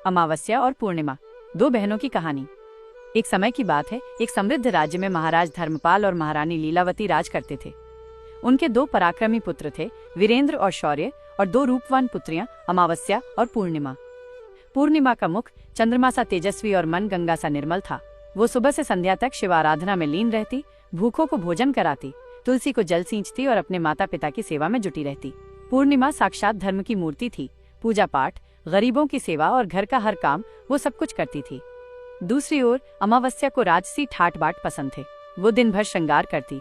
अमावस्या और पूर्णिमा, दो बहनों की कहानी। एक समय की बात है, एक समृद्ध राज्य में महाराज धर्मपाल और महारानी लीलावती राज करते थे। उनके दो पराक्रमी पुत्र थे, वीरेंद्र और शौर्य, और दो रूपवान पुत्रियां, अमावस्या और पूर्णिमा। पूर्णिमा का मुख चंद्रमा सा तेजस्वी और मन गंगा सा निर्मल था। वो सुबह से संध्या तक शिव आराधना में लीन रहती, भूखों को भोजन कराती, तुलसी को जल सींचती और अपने माता पिता की सेवा में जुटी रहती। पूर्णिमा साक्षात धर्म की मूर्ति थी। पूजा पाठ, गरीबों की सेवा और घर का हर काम वो सब कुछ करती थी। दूसरी ओर अमावस्या को राजसी ठाट बाट पसंद थे। वो दिन भर श्रृंगार करती,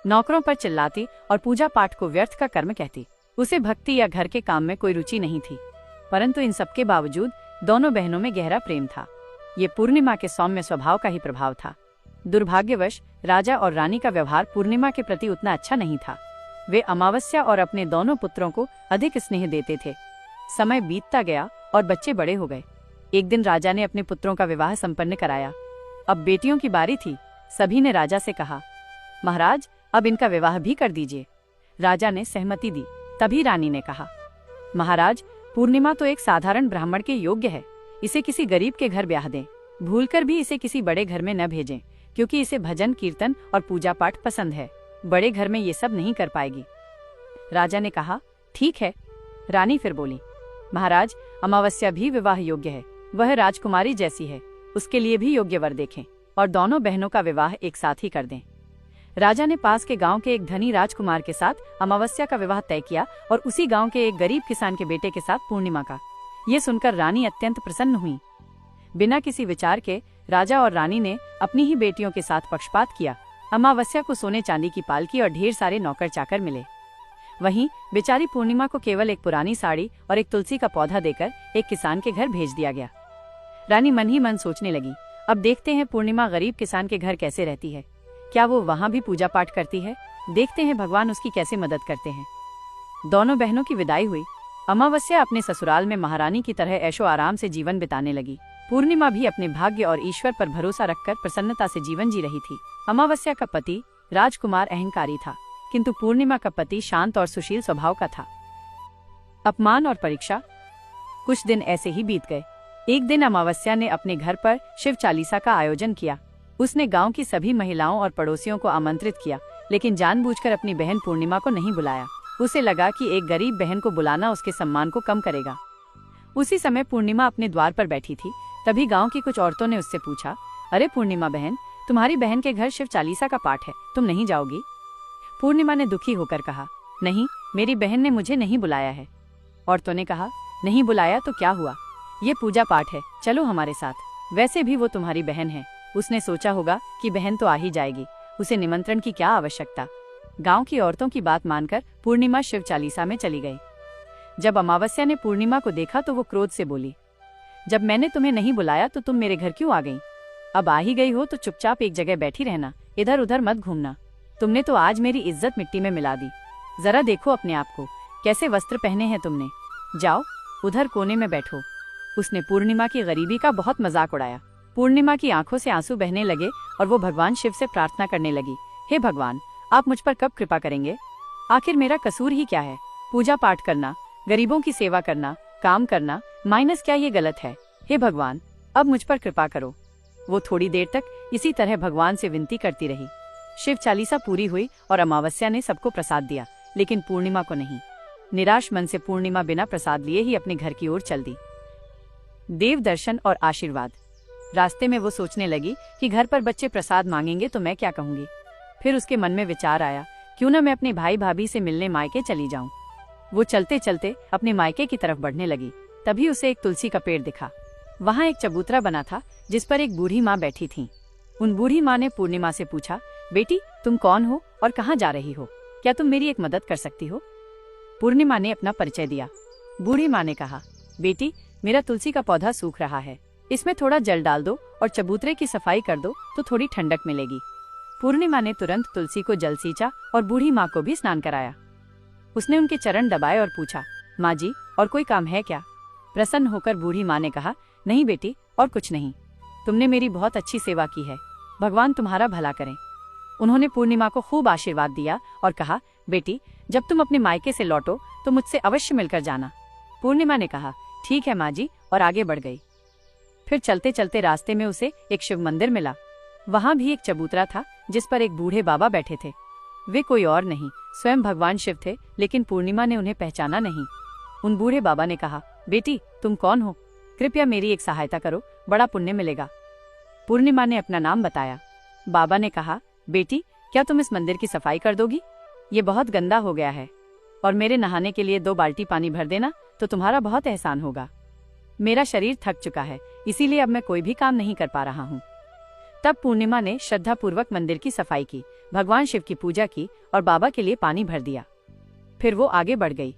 नौकरों पर चिल्लाती और पूजा पाठ को व्यर्थ का कर्म कहती। उसे भक्ति या घर के काम में कोई रुचि नहीं थी। परंतु इन सबके बावजूद दोनों बहनों में गहरा प्रेम था। ये पूर्णिमा के सौम्य स्वभाव का ही प्रभाव था। दुर्भाग्यवश राजा और रानी का व्यवहार पूर्णिमा के प्रति उतना अच्छा नहीं था। वे अमावस्या और अपने दोनों पुत्रों को अधिक स्नेह देते थे। समय बीतता गया और बच्चे बड़े हो गए। एक दिन राजा ने अपने पुत्रों का विवाह संपन्न कराया। अब बेटियों की बारी थी। सभी ने राजा से कहा, महाराज अब इनका विवाह भी कर दीजिए। राजा ने सहमति दी। तभी रानी ने कहा, महाराज पूर्णिमा तो एक साधारण ब्राह्मण के योग्य है। इसे किसी गरीब के घर ब्याह दें। भूलकर भी इसे किसी बड़े घर में न भेजें, क्योंकि इसे भजन कीर्तन और पूजा पाठ पसंद है। बड़े घर में ये सब नहीं कर पाएगी। राजा ने कहा, ठीक है। रानी फिर बोली, महाराज अमावस्या भी विवाह योग्य है। वह राजकुमारी जैसी है। उसके लिए भी योग्य वर देखें और दोनों बहनों का विवाह एक साथ ही कर दें। राजा ने पास के गांव के एक धनी राजकुमार के साथ अमावस्या का विवाह तय किया और उसी गांव के एक गरीब किसान के बेटे के साथ पूर्णिमा का। ये सुनकर रानी अत्यंत प्रसन्न हुई। बिना किसी विचार के राजा और रानी ने अपनी ही बेटियों के साथ पक्षपात किया। अमावस्या को सोने चांदी की पालकी और ढेर सारे नौकर चाकर मिले। वहीं बेचारी पूर्णिमा को केवल एक पुरानी साड़ी और एक तुलसी का पौधा देकर एक किसान के घर भेज दिया गया। रानी मन ही मन सोचने लगी, अब देखते हैं पूर्णिमा गरीब किसान के घर कैसे रहती है। क्या वो वहाँ भी पूजा पाठ करती है? देखते हैं भगवान उसकी कैसे मदद करते हैं। दोनों बहनों की विदाई हुई। अमावस्या अपने ससुराल में महारानी की तरह ऐशो आराम से जीवन बिताने लगी। पूर्णिमा भी अपने भाग्य और ईश्वर पर भरोसा रखकर प्रसन्नता से जीवन जी रही थी। अमावस्या का पति राजकुमार अहंकारी था, किंतु पूर्णिमा का पति शांत और सुशील स्वभाव का था। अपमान और परीक्षा। कुछ दिन ऐसे ही बीत गए। एक दिन अमावस्या ने अपने घर पर शिव चालीसा का आयोजन किया। उसने गांव की सभी महिलाओं और पड़ोसियों को आमंत्रित किया, लेकिन जानबूझकर अपनी बहन पूर्णिमा को नहीं बुलाया। उसे लगा कि एक गरीब बहन को बुलाना उसके सम्मान को कम करेगा। उसी समय पूर्णिमा अपने द्वार पर बैठी थी। तभी गांव की कुछ औरतों ने उससे पूछा, अरे पूर्णिमा बहन, तुम्हारी बहन के घर शिव चालीसा का पाठ है, तुम नहीं जाओगी? पूर्णिमा ने दुखी होकर कहा, नहीं, मेरी बहन ने मुझे नहीं बुलाया है। औरतों ने कहा, नहीं बुलाया तो क्या हुआ, ये पूजा पाठ है, चलो हमारे साथ। वैसे भी वो तुम्हारी बहन है। उसने सोचा होगा कि बहन तो आ ही जाएगी, उसे निमंत्रण की क्या आवश्यकता। गांव की औरतों की बात मानकर पूर्णिमा शिव चालीसा में चली गई। जब अमावस्या ने पूर्णिमा को देखा तो वो क्रोध से बोली, जब मैंने तुम्हें नहीं बुलाया तो तुम मेरे घर क्यों आ गई? अब आ ही गई हो तो चुपचाप एक जगह बैठी रहना, इधर उधर मत घूमना। तुमने तो आज मेरी इज्जत मिट्टी में मिला दी। जरा देखो अपने आप को, कैसे वस्त्र पहने हैं तुमने। जाओ उधर कोने में बैठो। उसने पूर्णिमा की गरीबी का बहुत मजाक उड़ाया। पूर्णिमा की आंखों से आंसू बहने लगे और वो भगवान शिव से प्रार्थना करने लगी, हे भगवान, आप मुझ पर कब कृपा करेंगे? आखिर मेरा कसूर ही क्या है? पूजा पाठ करना, गरीबों की सेवा करना, काम करना, माइनस क्या ये गलत है? हे भगवान, अब मुझ पर कृपा करो। वो थोड़ी देर तक इसी तरह भगवान से विनती करती रही। शिव चालीसा पूरी हुई और अमावस्या ने सबको प्रसाद दिया, लेकिन पूर्णिमा को नहीं। निराश मन से पूर्णिमा बिना प्रसाद लिए ही अपने घर की ओर चल दी। देव दर्शन और आशीर्वाद। रास्ते में वो सोचने लगी कि घर पर बच्चे प्रसाद मांगेंगे तो मैं क्या कहूंगी। फिर उसके मन में विचार आया, क्यों न मैं अपने भाई भाभी से मिलने मायके चली जाऊं। वो चलते चलते अपने मायके की तरफ बढ़ने लगी। तभी उसे एक तुलसी का पेड़ दिखा। वहाँ एक चबूतरा बना था जिस पर एक बूढ़ी माँ बैठी थी। उन बूढ़ी माँ ने पूर्णिमा से पूछा, बेटी तुम कौन हो और कहाँ जा रही हो? क्या तुम मेरी एक मदद कर सकती हो? पूर्णिमा ने अपना परिचय दिया। बूढ़ी माँ ने कहा, बेटी मेरा तुलसी का पौधा सूख रहा है, इसमें थोड़ा जल डाल दो और चबूतरे की सफाई कर दो तो थोड़ी ठंडक मिलेगी। पूर्णिमा ने तुरंत तुलसी को जल सींचा और बूढ़ी माँ को भी स्नान कराया। उसने उनके चरण दबाए और पूछा, माँ जी और कोई काम है क्या? प्रसन्न होकर बूढ़ी माँ ने कहा, नहीं बेटी और कुछ नहीं, तुमने मेरी बहुत अच्छी सेवा की है, भगवान तुम्हारा भला करें। उन्होंने पूर्णिमा को खूब आशीर्वाद दिया और कहा, बेटी जब तुम अपने मायके से लौटो तो मुझसे अवश्य मिलकर जाना। पूर्णिमा ने कहा, ठीक है माँ जी, और आगे बढ़ गई। फिर चलते चलते रास्ते में उसे एक शिव मंदिर मिला। वहां भी एक चबूतरा था जिस पर एक बूढ़े बाबा बैठे थे। वे कोई और नहीं, स्वयं भगवान शिव थे, लेकिन पूर्णिमा ने उन्हें पहचाना नहीं। उन बूढ़े बाबा ने कहा, बेटी तुम कौन हो? कृपया मेरी एक सहायता करो, बड़ा पुण्य मिलेगा। पूर्णिमा ने अपना नाम बताया। बाबा ने कहा, बेटी क्या तुम इस मंदिर की सफाई कर दोगी? ये बहुत गंदा हो गया है, और मेरे नहाने के लिए 2 बाल्टी पानी भर देना तो तुम्हारा बहुत एहसान होगा। मेरा शरीर थक चुका है, इसीलिए अब मैं कोई भी काम नहीं कर पा रहा हूँ। तब पूर्णिमा ने श्रद्धापूर्वक मंदिर की सफाई की, भगवान शिव की पूजा की और बाबा के लिए पानी भर दिया। फिर वो आगे बढ़ गई।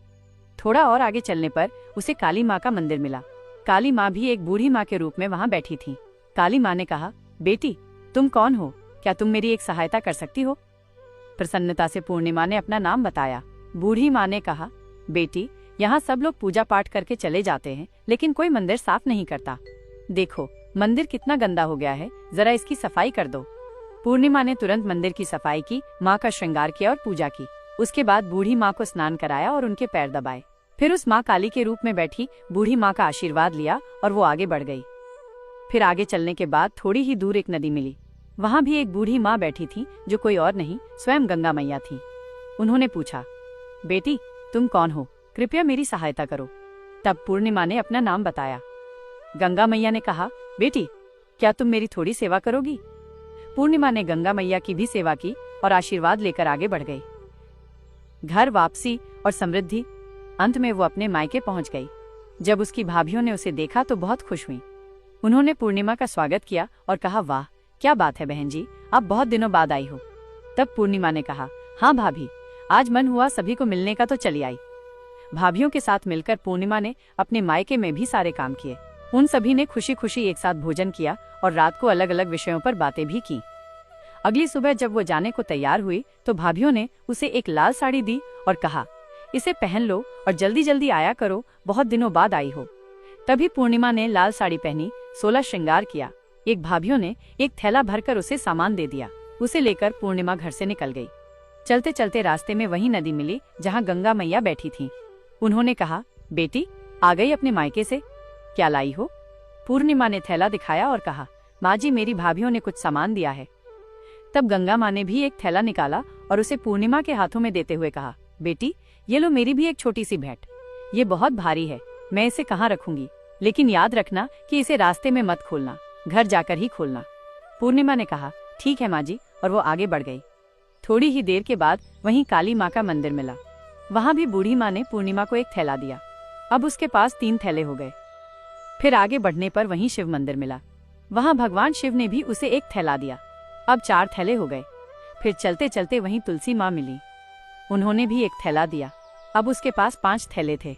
थोड़ा और आगे चलने पर उसे काली माँ का मंदिर मिला। काली माँ भी एक बूढ़ी माँ के रूप में वहां बैठी थी। काली माँ ने कहा, बेटी तुम कौन हो? क्या तुम मेरी एक सहायता कर सकती हो? प्रसन्नता से पूर्णिमा ने अपना नाम बताया। बूढ़ी माँ ने कहा, बेटी यहाँ सब लोग पूजा पाठ करके चले जाते हैं, लेकिन कोई मंदिर साफ नहीं करता। देखो मंदिर कितना गंदा हो गया है, जरा इसकी सफाई कर दो। पूर्णिमा ने तुरंत मंदिर की सफाई की, माँ का श्रृंगार किया और पूजा की। उसके बाद बूढ़ी माँ को स्नान कराया और उनके पैर दबाए। फिर उस माँ काली के रूप में बैठी बूढ़ी माँ का आशीर्वाद लिया और वो आगे बढ़ गई। फिर आगे चलने के बाद थोड़ी ही दूर एक नदी मिली। वहां भी एक बूढ़ी माँ बैठी थी जो कोई और नहीं, स्वयं गंगा मैया थी। उन्होंने पूछा, बेटी तुम कौन हो? कृपया मेरी सहायता करो। तब पूर्णिमा ने अपना नाम बताया। गंगा मैया ने कहा, बेटी क्या तुम मेरी थोड़ी सेवा करोगी? पूर्णिमा ने गंगा मैया की भी सेवा की और आशीर्वाद लेकर आगे बढ़ गई। घर वापसी और समृद्धि। अंत में वो अपने मायके पहुंच गई। जब उसकी भाभियों ने उसे देखा तो बहुत खुश हुई। उन्होंने पूर्णिमा का स्वागत किया और कहा, वाह क्या बात है बहन जी, आप बहुत दिनों बाद आई हो। तब पूर्णिमा ने कहा, हाँ भाभी, आज मन हुआ सभी को मिलने का तो चली आई। भाभियों के साथ मिलकर पूर्णिमा ने अपने मायके में भी सारे काम किए। उन सभी ने खुशी खुशी एक साथ भोजन किया और रात को अलग अलग विषयों पर बातें भी की। अगली सुबह जब वो जाने को तैयार हुई तो भाभियों ने उसे एक लाल साड़ी दी और कहा, इसे पहन लो और जल्दी जल्दी आया करो, बहुत दिनों बाद आई हो। तभी पूर्णिमा ने लाल साड़ी पहनी, 16 श्रृंगार किया। एक भाभियों ने एक थैला भरकर उसे सामान दे दिया। उसे लेकर पूर्णिमा घर से निकल गई। चलते चलते रास्ते में वही नदी मिली जहाँ गंगा मैया बैठी थी। उन्होंने कहा, बेटी आ गई अपने मायके से, क्या लाई हो? पूर्णिमा ने थैला दिखाया और कहा, माँ जी मेरी भाभियों ने कुछ सामान दिया है। तब गंगा माँ ने भी एक थैला निकाला और उसे पूर्णिमा के हाथों में देते हुए कहा, बेटी ये लो मेरी भी एक छोटी सी भेंट। ये बहुत भारी है, मैं इसे कहाँ रखूंगी, लेकिन याद रखना कि इसे रास्ते में मत खोलना, घर जाकर ही खोलना। पूर्णिमा ने कहा, ठीक है माँ जी, और वो आगे बढ़ गई। थोड़ी ही देर के बाद वहीं काली माँ का मंदिर मिला। वहां भी बूढ़ी माँ ने पूर्णिमा को एक थैला दिया। अब उसके पास 3 थैले हो गए। फिर आगे बढ़ने पर वहीं शिव मंदिर मिला। वहां भगवान शिव ने भी उसे एक थैला दिया। अब 4 थैले हो गए। फिर चलते चलते वहीं तुलसी माँ मिली। उन्होंने भी एक थैला दिया। अब उसके पास 5 थैले थे।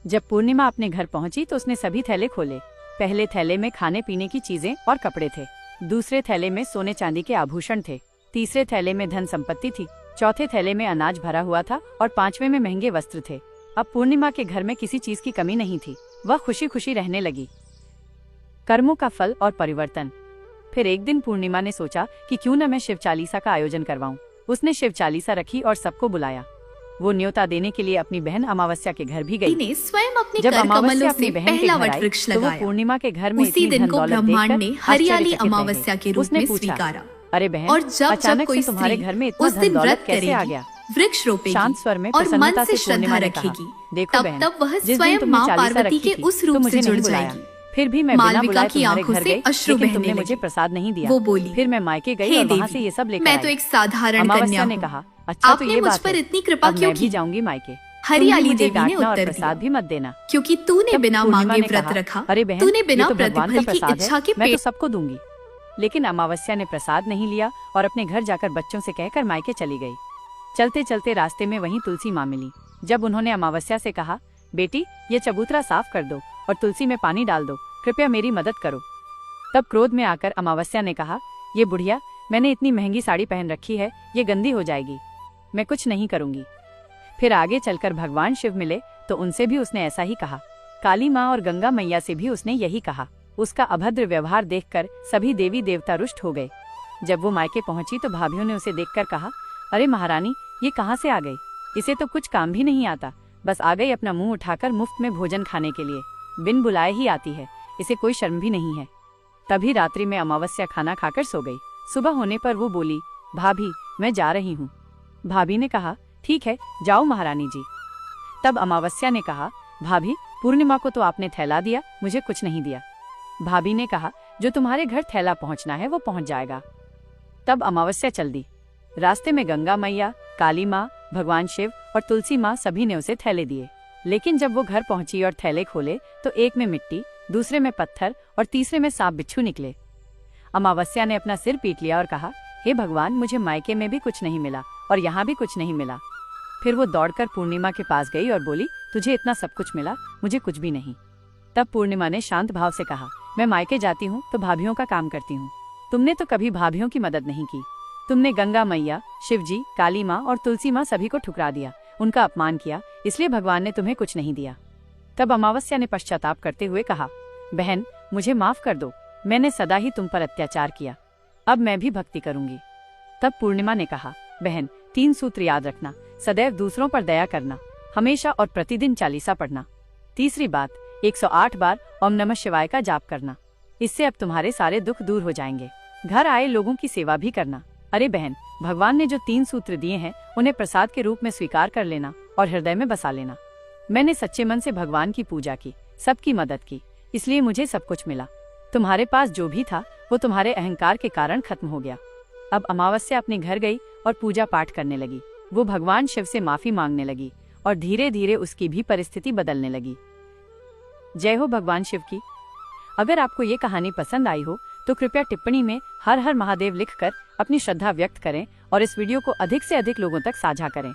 जब पूर्णिमा अपने घर पहुंची तो उसने सभी थैले खोले। पहले थैले में खाने पीने की चीजें और कपड़े थे। दूसरे थैले में सोने चांदी के आभूषण थे। तीसरे थैले में धन संपत्ति थी। चौथे थैले में अनाज भरा हुआ था और 5वें में महंगे वस्त्र थे। अब पूर्णिमा के घर में किसी चीज की कमी नहीं थी। वह खुशी खुशी रहने लगी। कर्मों का फल और परिवर्तन। फिर एक दिन पूर्णिमा ने सोचा कि क्यों न मैं शिव चालीसा का आयोजन करवाऊं। उसने शिव चालीसा रखी और सबको बुलाया। वो न्योता देने के लिए अपनी बहन अमावस्या के घर भी गई। स्वयं अपने जब कर अमावस्या कमलों अपनी से बहन के पहला घर वट आई वृक्ष तो वो लगाया। पूर्णिमा के घर में उसी इतनी दिन धन को दौलत ब्रह्मांड देखकर ने हरियाली आश्चर्यचकित रह अमावस्या गए। के रूप उसने में पूछा, स्वीकारा। अरे बहन, और जब अचानक कोई से तुम्हारे स्त्री घर में इतना उस धन दिन दौलत व्रत कैसे आ करेगी, गया? वृक्ष रोपेगी शांत स्वर में और प्रसन्नता मन से से पूर्णिमा श्रद्धा ने कहा, रखेगी, देखो तब बहन, तब वह जिस दिन स्वयं तुमने माँ चालीसा पार्वती रखी के थी, उस तो रूप मुझे से जुड़ नहीं बुलाया। जाएगी। फिर भी मैं बिना मालविका बुलाए की तुम्हारे आंखों घर से गई, अश्रु लेकिन बहने तुमने मुझे लगे। प्रसाद नहीं दिया। वो बोली, फिर मैं मायके गई हे और वहाँ देवी, से ये सब लेकर मैं तो आई। एक साधारण कन्या अमावस्या ने हूँ। कहा, अच्छा तो आपने ये मुझ बात पर है, इतनी कृपा अब क्यों मैं भी की? जाऊंगी मायके। हरियाली मुझे देवी ने डांटना और उत्तर प्रसाद दिया, भी मत देना। क्योंकि तूने तब बिना पूर्णिमा मांगे ने व्रत कहा, रखा, अरे बहन, तूने ये बिना तो भगवान का प्रतिफल की प्रसाद इच्छा है, के मैं तो पेट। सबको दूंगी। लेकिन अमावस्या ने प्रसाद नहीं लिया और अपने घर जाकर बच्चों से कहकर मायके चली गई। चलते चलते रास्ते में वहीं तुलसी माँ मिली। जब उन्होंने अमावस्या से कहा, बेटी ये चबूतरा साफ कर दो और तुलसी में पानी डाल दो, कृपया मेरी मदद करो। तब क्रोध में आकर अमावस्या ने कहा, ये बुढ़िया, मैंने इतनी महंगी साड़ी पहन रखी है, ये गंदी हो जाएगी, मैं कुछ नहीं करूंगी। फिर आगे चलकर भगवान शिव मिले तो उनसे भी उसने ऐसा ही कहा। काली माँ और गंगा मैया से भी उसने यही कहा। उसका अभद्र व्यवहार देखकर सभी देवी देवता रुष्ट हो गए। जब वो मायके पहुंची तो भाभियों ने उसे देखकर कहा, अरे महारानी, ये कहाँ से आ गई? इसे तो कुछ काम भी नहीं आता, बस आ गई अपना मुंह उठाकर मुफ्त में भोजन खाने के लिए। बिन बुलाए ही आती है, इसे कोई शर्म भी नहीं है। तभी रात्रि में अमावस्या खाना खाकर सो गई। सुबह होने पर वो बोली, भाभी मैं जा रही हूँ। भाभी ने कहा, ठीक है जाओ महारानी जी। तब अमावस्या ने कहा, भाभी पूर्णिमा को तो आपने थैला दिया, मुझे कुछ नहीं दिया। भाभी ने कहा, जो तुम्हारे घर थैला पहुंचना है वो पहुंच जाएगा। तब अमावस्या चल दी। रास्ते में गंगा मैया, काली माँ, भगवान शिव और तुलसी माँ सभी ने उसे थैले दिए। लेकिन जब वो घर पहुंची और थैले खोले तो एक में मिट्टी, दूसरे में पत्थर और तीसरे में सांप बिच्छू निकले। अमावस्या ने अपना सिर पीट लिया और कहा, हे भगवान, मुझे मायके में भी कुछ नहीं मिला और यहाँ भी कुछ नहीं मिला। फिर वो दौड़कर पूर्णिमा के पास गई और बोली, तुझे इतना सब कुछ मिला, मुझे कुछ भी नहीं। तब पूर्णिमा ने शांत भाव से कहा, मैं मायके जाती हूँ तो भाभियों का काम करती हूँ। तुमने तो कभी भाभियों की मदद नहीं की। तुमने गंगा मैया, शिवजी, काली माँ और तुलसी माँ सभी को ठुकरा दिया, उनका अपमान किया, इसलिए भगवान ने तुम्हें कुछ नहीं दिया। तब अमावस्या ने पश्चाताप करते हुए कहा, बहन मुझे माफ कर दो, मैंने सदा ही तुम पर अत्याचार किया, अब मैं भी भक्ति करूंगी। तब पूर्णिमा ने कहा, बहन 3 सूत्र याद रखना, सदैव दूसरों पर दया करना, हमेशा और प्रतिदिन चालीसा पढ़ना। तीसरी बात, 108 बार ओम नमः शिवाय का जाप करना, इससे अब तुम्हारे सारे दुख दूर हो जाएंगे। घर आए लोगों की सेवा भी करना। अरे बहन, भगवान ने जो 3 सूत्र दिए हैं उन्हें प्रसाद के रूप में स्वीकार कर लेना और हृदय में बसा लेना। मैंने सच्चे मन से भगवान की पूजा की, सबकी मदद की, इसलिए मुझे सब कुछ मिला। तुम्हारे पास जो भी था वो तुम्हारे अहंकार के कारण खत्म हो गया। अब अमावस्या अपने घर गई और पूजा पाठ करने लगी। वो भगवान शिव से माफी मांगने लगी और धीरे धीरे उसकी भी परिस्थिति बदलने लगी। जय हो भगवान शिव की। अगर आपको ये कहानी पसंद आई हो तो कृपया टिप्पणी में हर हर महादेव लिखकर अपनी श्रद्धा व्यक्त करें और इस वीडियो को अधिक से अधिक लोगों तक साझा करें।